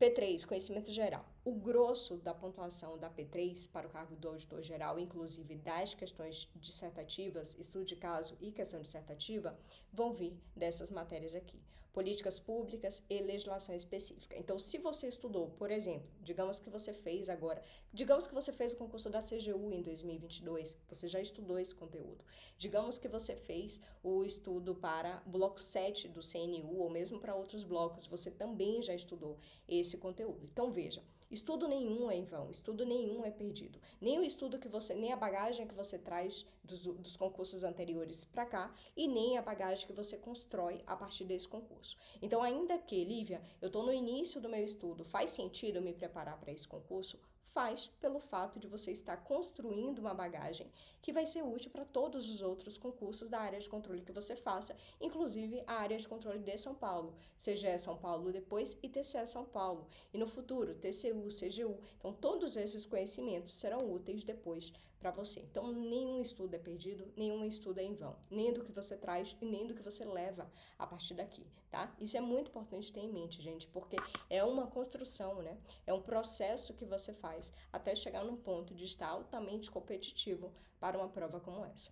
P3, conhecimento geral. O grosso da pontuação da P3 para o cargo do auditor geral, inclusive das questões dissertativas, estudo de caso e questão dissertativa, vão vir dessas matérias aqui. Políticas públicas e legislação específica. Então, se você estudou, por exemplo, digamos que você fez o concurso da CGU em 2022, você já estudou esse conteúdo. Digamos que você fez o estudo para o bloco 7 do CNU, ou mesmo para outros blocos, você também já estudou esse conteúdo. Então, veja, estudo nenhum é em vão, estudo nenhum é perdido. Nem o estudo nem a bagagem que você traz dos concursos anteriores para cá, e nem a bagagem que você constrói a partir desse concurso. Então, ainda que, Lívia, eu estou no início do meu estudo, faz sentido eu me preparar para esse concurso? Faz, pelo fato de você estar construindo uma bagagem que vai ser útil para todos os outros concursos da área de controle que você faça, inclusive a área de controle de São Paulo, CGE São Paulo depois e TCE São Paulo, e no futuro TCU, CGU. Então, todos esses conhecimentos serão úteis depois para você. Então, nenhum estudo é perdido, nenhum estudo é em vão, nem do que você traz e nem do que você leva a partir daqui, tá? Isso é muito importante ter em mente, gente, porque é uma construção, né? É um processo que você faz até chegar num ponto de estar altamente competitivo para uma prova como essa.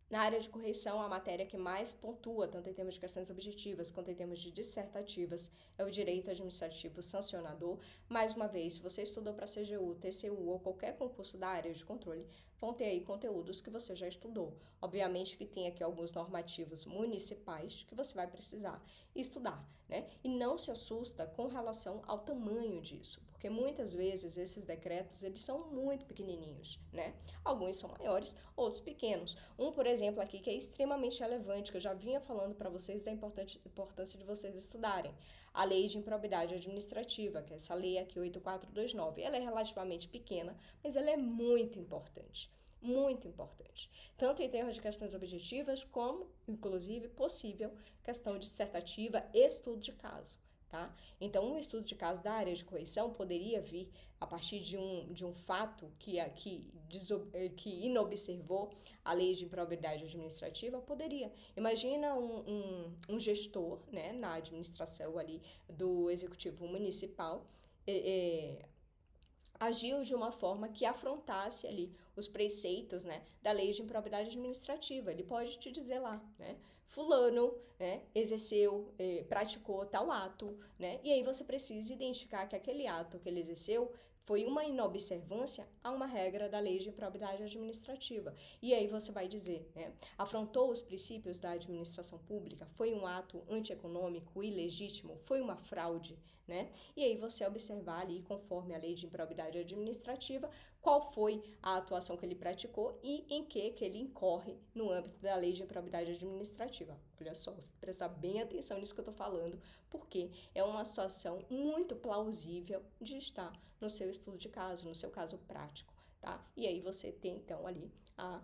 Na área de correção, a matéria que mais pontua, tanto em termos de questões objetivas quanto em termos de dissertativas, é o direito administrativo sancionador. Mais uma vez, se você estudou para CGU, TCU ou qualquer concurso da área de controle, vão ter aí conteúdos que você já estudou. Obviamente que tem aqui alguns normativos municipais que você vai precisar estudar, né? E não se assusta com relação ao tamanho disso, porque muitas vezes esses decretos, eles são muito pequenininhos, né? Alguns são maiores, outros pequenos. Por exemplo, aqui que é extremamente relevante, que eu já vinha falando para vocês da importância de vocês estudarem. A Lei de Improbidade Administrativa, que é essa lei aqui 8429. Ela é relativamente pequena, mas ela é muito importante. Muito importante. Tanto em termos de questões objetivas, como, inclusive, possível questão dissertativa e estudo de caso. Tá? Então, um estudo de caso da área de correição poderia vir a partir de um fato que inobservou a lei de improbidade administrativa, poderia. Imagina um gestor, né, na administração ali do executivo municipal, agiu de uma forma que afrontasse ali os preceitos, né, da lei de improbidade administrativa. Ele pode te dizer lá, né, fulano, né, exerceu, praticou tal ato, né, e aí você precisa identificar que aquele ato que ele exerceu foi uma inobservância a uma regra da lei de improbidade administrativa. E aí você vai dizer, né, afrontou os princípios da administração pública, foi um ato antieconômico, ilegítimo, foi uma fraude, né? E aí você observar ali, conforme a lei de improbidade administrativa, qual foi a atuação que ele praticou e em que ele incorre no âmbito da lei de improbidade administrativa. Olha só, prestar bem atenção nisso que eu tô falando, porque é uma situação muito plausível de estar no seu estudo de caso, no seu caso prático, tá? E aí você tem, então, ali a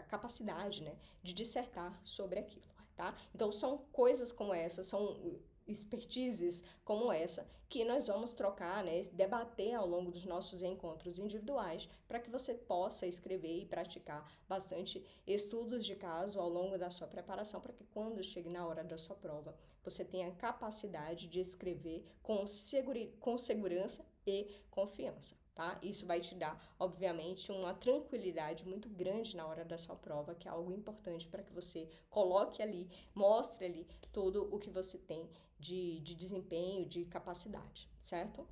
capacidade, né, de dissertar sobre aquilo, tá? Então, são coisas como essas, são expertises como essa que nós vamos trocar, né, debater ao longo dos nossos encontros individuais para que você possa escrever e praticar bastante estudos de caso ao longo da sua preparação, para que quando chegue na hora da sua prova, você tenha capacidade de escrever com segurança e confiança. Tá? Isso vai te dar, obviamente, uma tranquilidade muito grande na hora da sua prova, que é algo importante para que você coloque ali, mostre ali tudo o que você tem de desempenho, de capacidade, certo?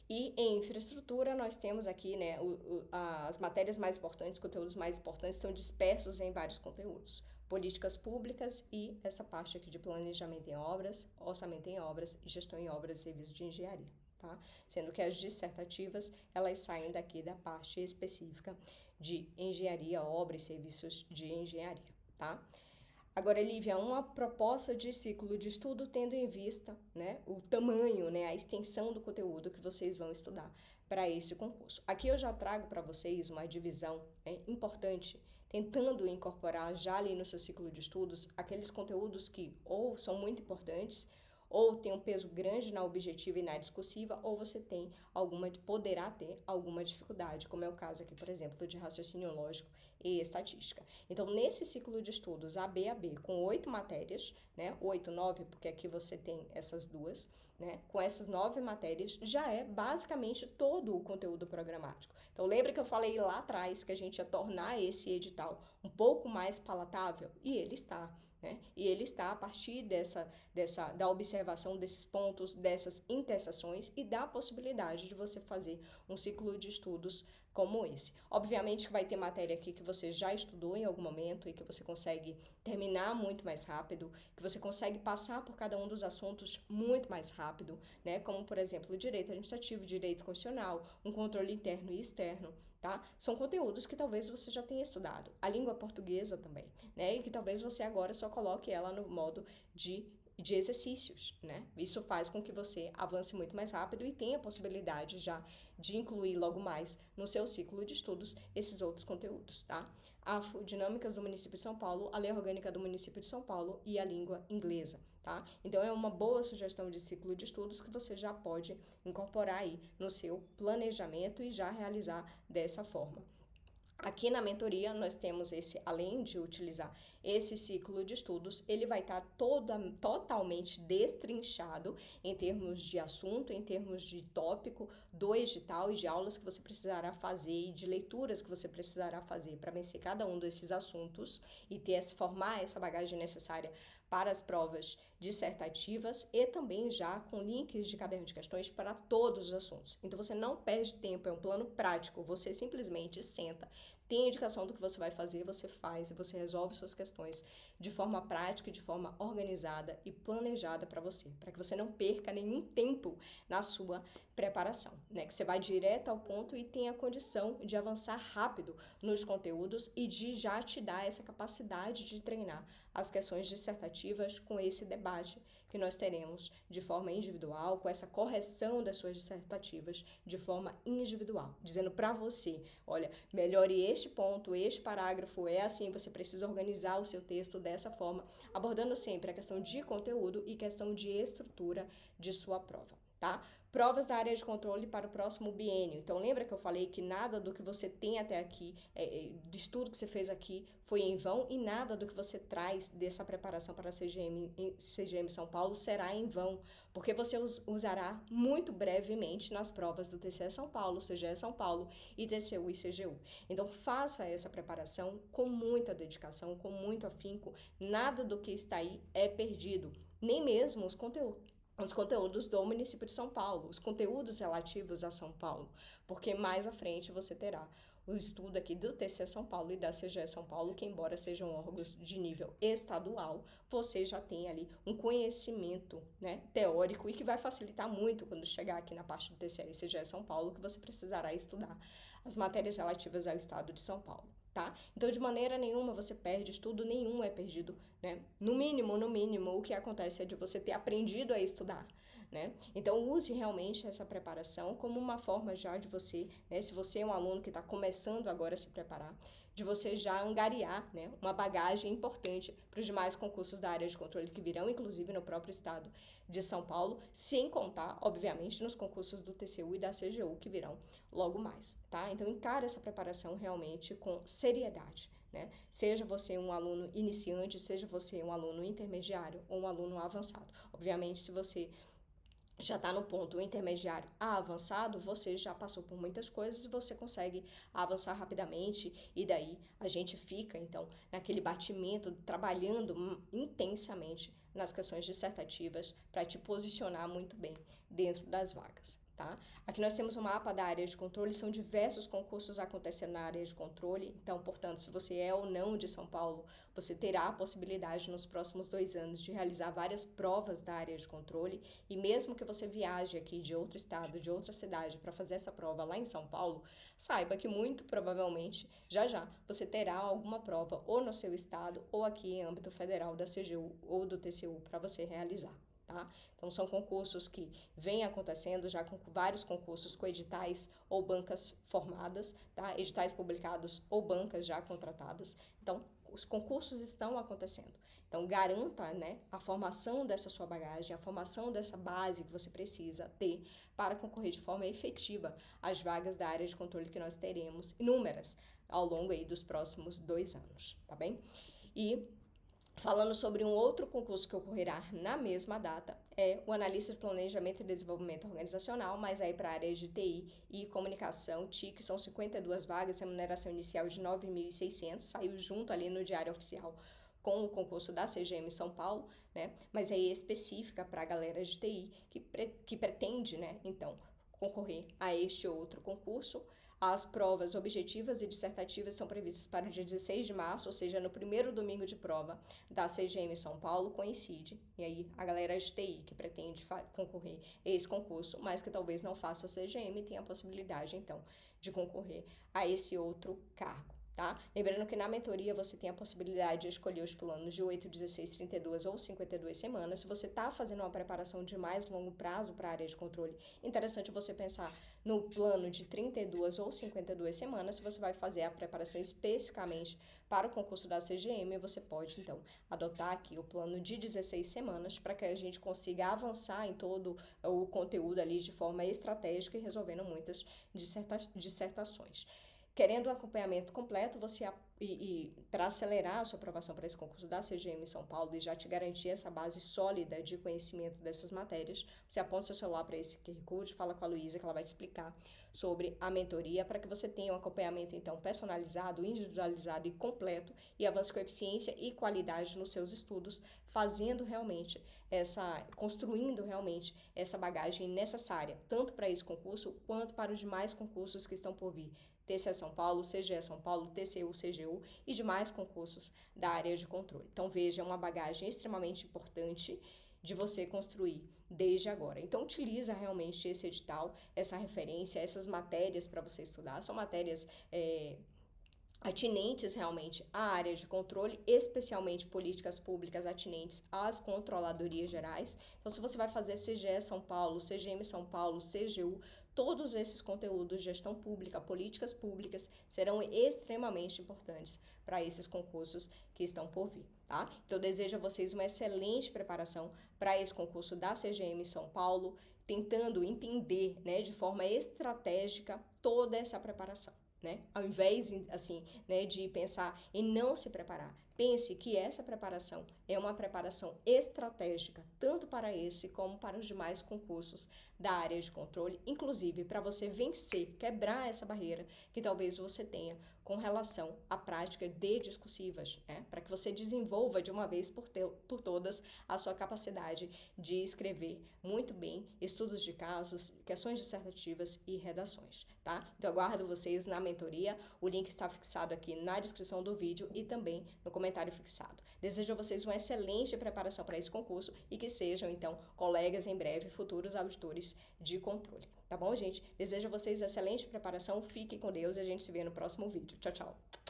E em infraestrutura, nós temos aqui, né, as matérias mais importantes, conteúdos mais importantes estão dispersos em vários conteúdos. Políticas públicas e essa parte aqui de planejamento em obras, orçamento em obras e gestão em obras e serviços de engenharia. Tá? Sendo que as dissertativas, elas saem daqui da parte específica de engenharia, obra e serviços de engenharia, tá? Agora, Lívia, uma proposta de ciclo de estudo tendo em vista, né, o tamanho, né, a extensão do conteúdo que vocês vão estudar para esse concurso. Aqui eu já trago para vocês uma divisão, né, importante, tentando incorporar já ali no seu ciclo de estudos aqueles conteúdos que ou são muito importantes, ou tem um peso grande na objetiva e na discursiva, ou você poderá ter alguma dificuldade, como é o caso aqui, por exemplo, de raciocínio lógico e estatística. Então, nesse ciclo de estudos ABAB, com 8 matérias, né, 8, 9, porque aqui você tem essas duas, né, com essas 9 matérias, já é basicamente todo o conteúdo programático. Então, lembra que eu falei lá atrás que a gente ia tornar esse edital um pouco mais palatável? E ele está. Né? E ele está a partir da observação desses pontos, dessas interseções e da possibilidade de você fazer um ciclo de estudos como esse. Obviamente que vai ter matéria aqui que você já estudou em algum momento e que você consegue terminar muito mais rápido, que você consegue passar por cada um dos assuntos muito mais rápido, né? Como, por exemplo, direito administrativo, direito constitucional, um controle interno e externo. Tá? São conteúdos que talvez você já tenha estudado. A língua portuguesa também, né? E que talvez você agora só coloque ela no modo de exercícios, né? Isso faz com que você avance muito mais rápido e tenha a possibilidade já de incluir logo mais no seu ciclo de estudos esses outros conteúdos, tá? Dinâmicas do município de São Paulo, a lei orgânica do município de São Paulo e a língua inglesa. Tá? Então, é uma boa sugestão de ciclo de estudos que você já pode incorporar aí no seu planejamento e já realizar dessa forma. Aqui na mentoria nós temos além de utilizar esse ciclo de estudos, ele vai estar totalmente destrinchado em termos de assunto, em termos de tópico do edital e de aulas que você precisará fazer e de leituras que você precisará fazer para vencer cada um desses assuntos e formar essa bagagem necessária para as provas dissertativas e também já com links de caderno de questões para todos os assuntos. Então você não perde tempo, é um plano prático, você simplesmente senta, tem a indicação do que você vai fazer, você faz e você resolve suas questões de forma prática, de forma organizada e planejada para que você não perca nenhum tempo na sua preparação, né? Que você vai direto ao ponto e tenha condição de avançar rápido nos conteúdos e de já te dar essa capacidade de treinar as questões dissertativas com esse debate que nós teremos de forma individual, com essa correção das suas dissertativas de forma individual, dizendo para você, olha, melhore este ponto, este parágrafo, é assim, você precisa organizar o seu texto dessa forma, abordando sempre a questão de conteúdo e questão de estrutura de sua prova, tá? Provas da área de controle para o próximo biênio. Então, lembra que eu falei que nada do que você tem até aqui, do estudo que você fez aqui, foi em vão e nada do que você traz dessa preparação para a CGM São Paulo será em vão, porque você usará muito brevemente nas provas do TCE São Paulo, CGE São Paulo e TCU e CGU. Então, faça essa preparação com muita dedicação, com muito afinco, nada do que está aí é perdido, nem mesmo os conteúdos do município de São Paulo, os conteúdos relativos a São Paulo, porque mais à frente você terá o estudo aqui do TCE São Paulo e da CGE São Paulo, que embora sejam órgãos de nível estadual, você já tem ali um conhecimento, né, teórico e que vai facilitar muito quando chegar aqui na parte do TCE e CGE São Paulo, que você precisará estudar as matérias relativas ao estado de São Paulo. Tá? Então, de maneira nenhuma você perde, estudo nenhum é perdido, né? No mínimo, o que acontece é de você ter aprendido a estudar, né? Então, use realmente essa preparação como uma forma já de você, né? Se você é um aluno que está começando agora a se preparar, de você já angariar, né, uma bagagem importante para os demais concursos da área de controle que virão, inclusive no próprio estado de São Paulo, sem contar, obviamente, nos concursos do TCU e da CGU que virão logo mais, tá? Então, encare essa preparação realmente com seriedade, né? Seja você um aluno iniciante, seja você um aluno intermediário ou um aluno avançado. Obviamente, se você já está no ponto intermediário a avançado, você já passou por muitas coisas e você consegue avançar rapidamente e daí a gente fica, então, naquele batimento, trabalhando intensamente nas questões dissertativas para te posicionar muito bem dentro das vagas, tá? Aqui nós temos um mapa da área de controle, são diversos concursos acontecendo na área de controle, então, portanto, se você é ou não de São Paulo, você terá a possibilidade nos próximos 2 anos de realizar várias provas da área de controle e mesmo que você viaje aqui de outro estado, de outra cidade para fazer essa prova lá em São Paulo, saiba que muito provavelmente já você terá alguma prova ou no seu estado ou aqui em âmbito federal da CGU ou do TCU para você realizar. Tá? Então, são concursos que vêm acontecendo já com vários concursos com editais ou bancas formadas, tá? Editais publicados ou bancas já contratadas. Então, os concursos estão acontecendo. Então, garanta, né, a formação dessa sua bagagem, a formação dessa base que você precisa ter para concorrer de forma efetiva às vagas da área de controle que nós teremos inúmeras ao longo aí dos próximos 2 anos, tá bem? E falando sobre um outro concurso que ocorrerá na mesma data, é o analista de planejamento e desenvolvimento organizacional, mas aí para a área de TI e comunicação, TIC, são 52 vagas, remuneração inicial de 9.600, saiu junto ali no Diário Oficial com o concurso da CGM São Paulo, né? Mas é específica para a galera de TI que pretende, né, então, concorrer a este outro concurso. As provas objetivas e dissertativas são previstas para o dia 16 de março, ou seja, no primeiro domingo de prova da CGM São Paulo, coincide. E aí, a galera de TI que pretende concorrer a esse concurso, mas que talvez não faça a CGM, tem a possibilidade, então, de concorrer a esse outro cargo. Tá? Lembrando que na mentoria você tem a possibilidade de escolher os planos de 8, 16, 32 ou 52 semanas. Se você está fazendo uma preparação de mais longo prazo para a área de controle, interessante você pensar no plano de 32 ou 52 semanas. Se você vai fazer a preparação especificamente para o concurso da CGM, você pode então adotar aqui o plano de 16 semanas para que a gente consiga avançar em todo o conteúdo ali de forma estratégica e resolvendo muitas dissertações. Querendo um acompanhamento completo, para acelerar a sua aprovação para esse concurso da CGM São Paulo e já te garantir essa base sólida de conhecimento dessas matérias, você aponta seu celular para esse QR Code, fala com a Luísa que ela vai te explicar sobre a mentoria para que você tenha um acompanhamento então personalizado, individualizado e completo e avance com eficiência e qualidade nos seus estudos, construindo realmente essa bagagem necessária, tanto para esse concurso quanto para os demais concursos que estão por vir. TCE São Paulo, CGE São Paulo, TCU, CGU e demais concursos da área de controle. Então, veja, é uma bagagem extremamente importante de você construir desde agora. Então, utiliza realmente esse edital, essa referência, essas matérias para você estudar. São matérias atinentes realmente à área de controle, especialmente políticas públicas atinentes às controladorias gerais. Então, se você vai fazer CGE São Paulo, CGM São Paulo, CGU, todos esses conteúdos de gestão pública, políticas públicas, serão extremamente importantes para esses concursos que estão por vir, tá? Então, eu desejo a vocês uma excelente preparação para esse concurso da CGM São Paulo, tentando entender, né, de forma estratégica toda essa preparação. Né? Ao invés, assim, né, de pensar em não se preparar, pense que essa preparação é uma preparação estratégica, tanto para esse como para os demais concursos da área de controle, inclusive para você vencer, quebrar essa barreira que talvez você tenha com relação à prática de discursivas, né? Para que você desenvolva de uma vez por todas a sua capacidade de escrever muito bem estudos de casos, questões dissertativas e redações, tá? Então, eu aguardo vocês na mentoria, o link está fixado aqui na descrição do vídeo e também no comentário fixado. Desejo a vocês uma excelente preparação para esse concurso e que sejam, então, colegas em breve, futuros auditores de controle. Tá bom, gente? Desejo a vocês excelente preparação, fiquem com Deus e a gente se vê no próximo vídeo. Tchau, tchau!